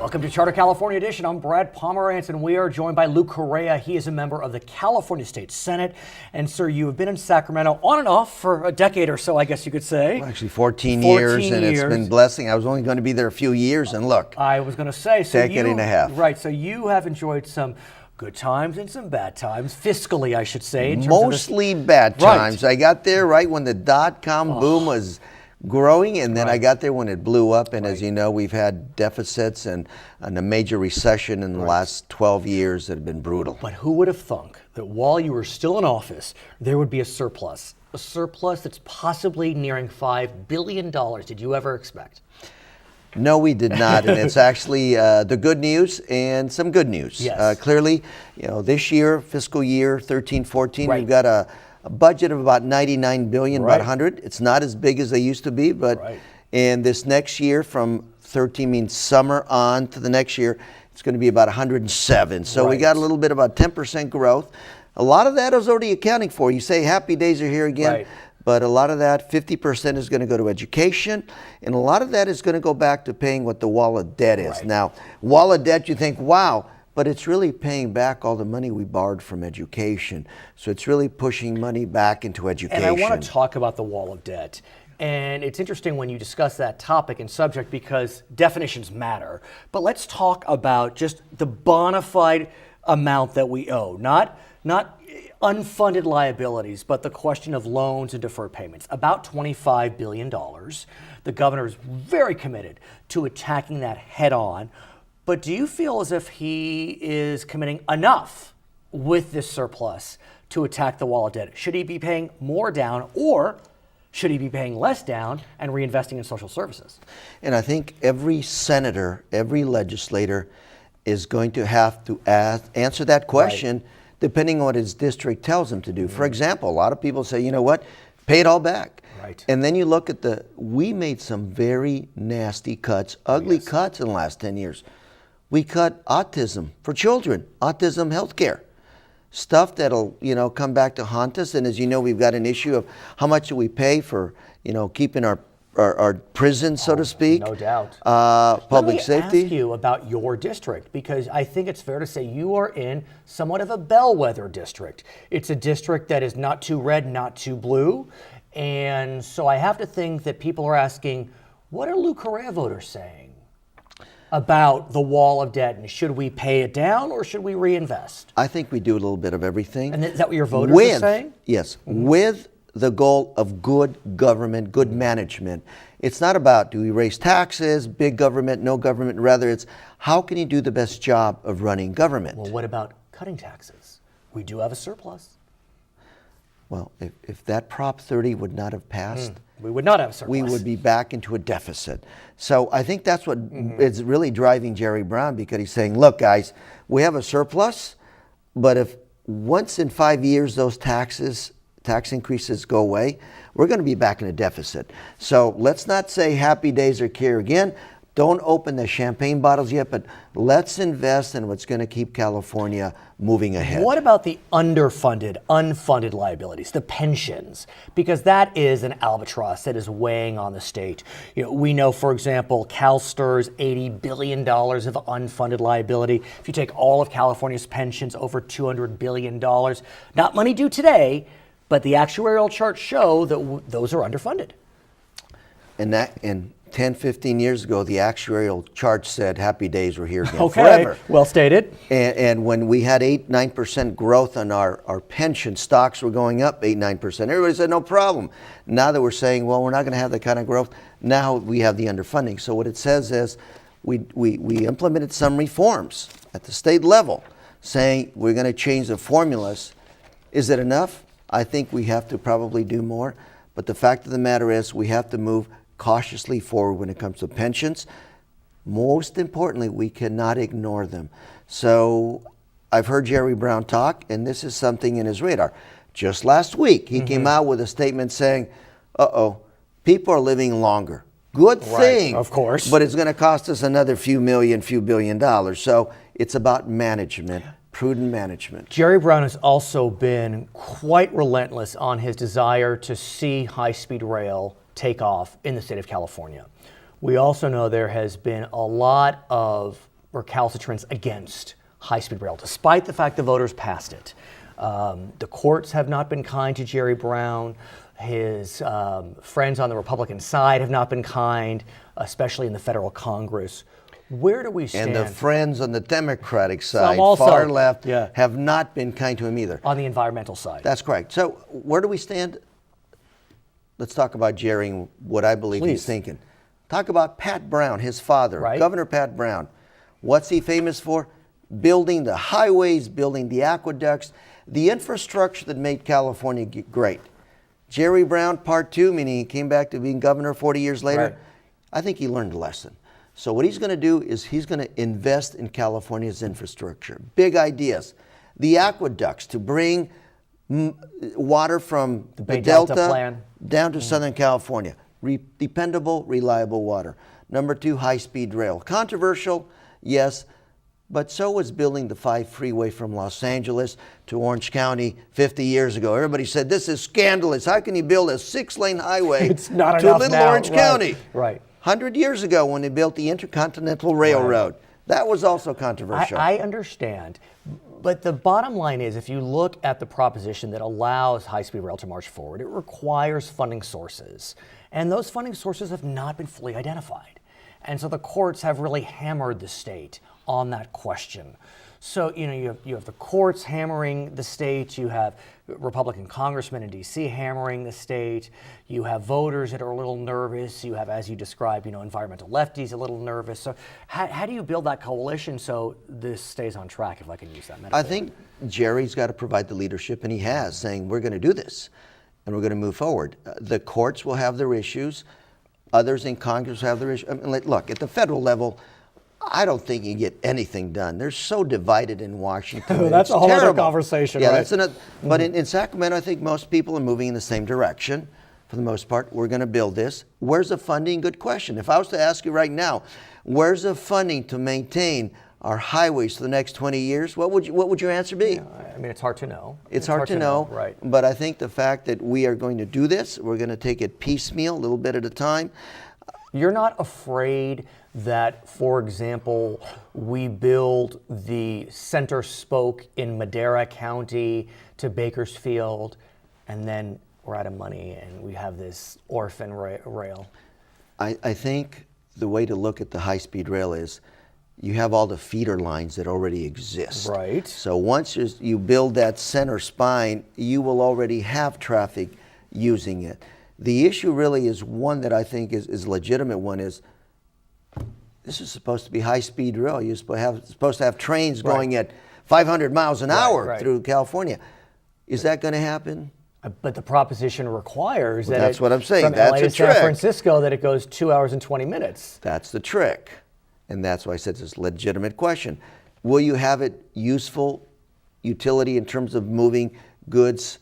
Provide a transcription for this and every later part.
Welcome to Charter California Edition. I'm Brad Pomerantz, and we are joined by Lou Correa. He is a member of the California State Senate. And, sir, you have been in Sacramento on and off for a decade or so, I guess you could say. Well, actually, 14 years, and it's been blessing. I was only going to be there a few years, and look. I was going to say. So decade and a half. Right, so you have enjoyed some good times and some bad times, fiscally, I should say. Mostly bad times. Right. I got there right when the dot-com boom was growing, and then I got there when it blew up, and as you know, we've had deficits and a major recession in the last 12 years that have been brutal. But who would have thunk that while you were still in office, there would be a surplus that's possibly nearing $5 billion? Did you ever expect? No, we did not, and it's actually the good news and some good news. Yes. Clearly, you know, this year, fiscal year 13-14, we've got a budget of about $99 billion, about 100. It's not as big as they used to be, but in this next year, from 13 means summer on to the next year, it's going to be about 107. So we got a little bit about 10% growth. A lot of that is already accounting for. You say happy days are here again. But a lot of that, 50% is going to go to education, and a lot of that is going to go back to paying what the wall of debt is. Now, wall of debt, you think, wow, but it's really paying back all the money we borrowed from education. So it's really pushing money back into education. And I want to talk about the wall of debt. And it's interesting when you discuss that topic and subject because definitions matter. But let's talk about just the bona fide amount that we owe, not unfunded liabilities, but the question of loans and deferred payments. About $25 billion. The governor is very committed to attacking that head on. But do you feel as if he is committing enough with this surplus to attack the wall of debt? Should he be paying more down, or should he be paying less down and reinvesting in social services? And I think every senator, every legislator is going to have to answer that question depending on what his district tells him to do. For example, a lot of people say, you know what, pay it all back. And then you look at we made some very nasty cuts, ugly cuts in the last 10 years. We cut autism for children, autism healthcare, stuff that'll, you know, come back to haunt us. And as you know, we've got an issue of how much do we pay for, you know, keeping our prisons, so to speak. No doubt. Public safety. Let me ask you about your district, because I think it's fair to say you are in somewhat of a bellwether district. It's a district that is not too red, not too blue. And so I have to think that people are asking, what are Lou Correa voters saying about the wall of debt, and should we pay it down or should we reinvest? I think we do a little bit of everything. And is that what your voters are saying? Yes, with the goal of good government, good management. It's not about do we raise taxes, big government, no government, rather it's how can you do the best job of running government? Well, what about cutting taxes? We do have a surplus. Well, if that Prop 30 would not have passed, we would not have a surplus. We would be back into a deficit. So I think that's what is really driving Jerry Brown, because he's saying, look, guys, we have a surplus, but if once in 5 years those tax increases go away, we're going to be back in a deficit. So let's not say happy days are here again. Don't open the champagne bottles yet, but let's invest in what's going to keep California moving ahead. What about the underfunded, unfunded liabilities, the pensions? Because that is an albatross that is weighing on the state. You know, we know, for example, CalSTRS, $80 billion of unfunded liability. If you take all of California's pensions, over $200 billion. Not money due today, but the actuarial charts show that those are underfunded. And 10, 15 years ago, the actuarial chart said happy days were here again forever. Well stated. And when we had 8-9% growth on our pension, stocks were going up 8-9%. Everybody said no problem. Now that we're saying, well, we're not going to have that kind of growth, now we have the underfunding. So what it says is we implemented some reforms at the state level, saying we're going to change the formulas. Is it enough? I think we have to probably do more. But the fact of the matter is we have to move cautiously forward when it comes to pensions. Most importantly, we cannot ignore them. So I've heard Jerry Brown talk, and this is something in his radar. Just last week, he came out with a statement saying, people are living longer. Good thing, of course, but it's going to cost us another few billion dollars. So it's about management. Prudent management. Jerry Brown has also been quite relentless on his desire to see high-speed rail take off in the state of California. We also know there has been a lot of recalcitrance against high-speed rail, despite the fact the voters passed it. The courts have not been kind to Jerry Brown. His friends on the Republican side have not been kind, especially in the federal Congress. Where do we stand? And the friends on the Democratic side, also, far left, yeah, have not been kind to him either. On the environmental side. That's correct. So where do we stand? Let's talk about Jerry and what I believe Please. he's thinking. Talk about Pat Brown, his father, Right. Governor Pat Brown. What's he famous for? Building the highways, building the aqueducts, the infrastructure that made California great. Jerry Brown, part two, meaning he came back to being governor 40 years later. Right. I think he learned a lesson. So what he's going to do is he's going to invest in California's infrastructure. Big ideas. The aqueducts to bring water from the Bay Delta Delta plan. down to Southern California. Dependable, reliable water. Number two, high-speed rail. Controversial, yes, but so was building the 5 freeway from Los Angeles to Orange County 50 years ago. Everybody said, this is scandalous. How can you build a 6-lane highway It's not to enough Little now. Orange Right. County? Right. 100 years ago when they built the Intercontinental Railroad. That was also controversial. I understand. But the bottom line is, if you look at the proposition that allows high-speed rail to march forward, it requires funding sources. And those funding sources have not been fully identified. And so the courts have really hammered the state on that question. So, you have the courts hammering the state, you have Republican congressmen in D.C. hammering the state, you have voters that are a little nervous, you have, as you described, environmental lefties a little nervous. So how do you build that coalition so this stays on track, if I can use that metaphor? I think Jerry's got to provide the leadership, and he has, saying we're going to do this, and we're going to move forward. The courts will have their issues. Others in Congress have their issues. I mean, look, at the federal level, I don't think you get anything done. They're so divided in Washington. That's It's a whole other terrible. conversation, Yeah, right? that's another. But in Sacramento, I think most people are moving in the same direction. For the most part, we're going to build this. Where's the funding? Good question. If I was to ask you right now, where's the funding to maintain our highways for the next 20 years? What would your answer be? I mean, it's hard to know. It's hard to know, right? But I think the fact that we are going to do this, we're going to take it piecemeal, a little bit at a time. You're not afraid that, for example, we build the center spoke in Madera County to Bakersfield, and then we're out of money and we have this orphan rail? I think the way to look at the high-speed rail is you have all the feeder lines that already exist. Right. So once you build that center spine, you will already have traffic using it. The issue really is one that I think is a legitimate one is this is supposed to be high-speed rail. You're supposed to have trains going at 500 miles an hour through California. Is that going to happen? But the proposition requires that that's what I'm saying. From That's LA a to San trick. Francisco that it goes 2 hours and 20 minutes. That's the trick. And that's why I said it's a legitimate question. Will you have it useful utility in terms of moving goods,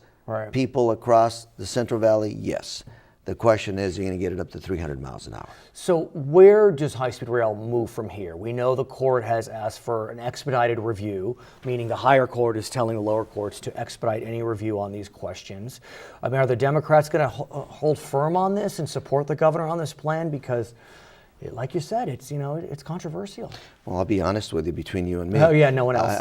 people across the Central Valley? Yes. The question is, you're going to get it up to 300 miles an hour. So where does high-speed rail move from here? We know the court has asked for an expedited review, meaning the higher court is telling the lower courts to expedite any review on these questions. I mean, are the Democrats going to hold firm on this and support the governor on this plan? Because, like you said, it's it's controversial. Well, I'll be honest with you, between you and me. Oh yeah, no one else.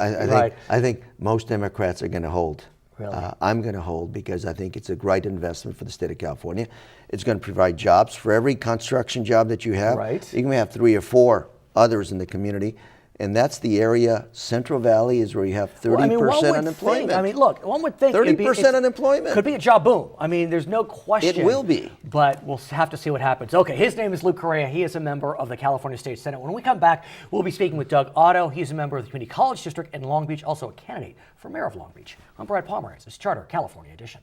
I think most Democrats are going to hold. Really? I'm going to hold because I think it's a great investment for the state of California. It's going to provide jobs for every construction job that you have. Right. You can have 3 or 4 others in the community. And that's the area, Central Valley is where you have 30% unemployment. Look, one would think 30% unemployment. Could be a job boom. I mean, there's no question. It will be. But we'll have to see what happens. Okay, his name is Lou Correa. He is a member of the California State Senate. When we come back, we'll be speaking with Doug Otto. He's a member of the Community College District in Long Beach, also a candidate for mayor of Long Beach. I'm Brad Pomerantz. It's Charter California Edition.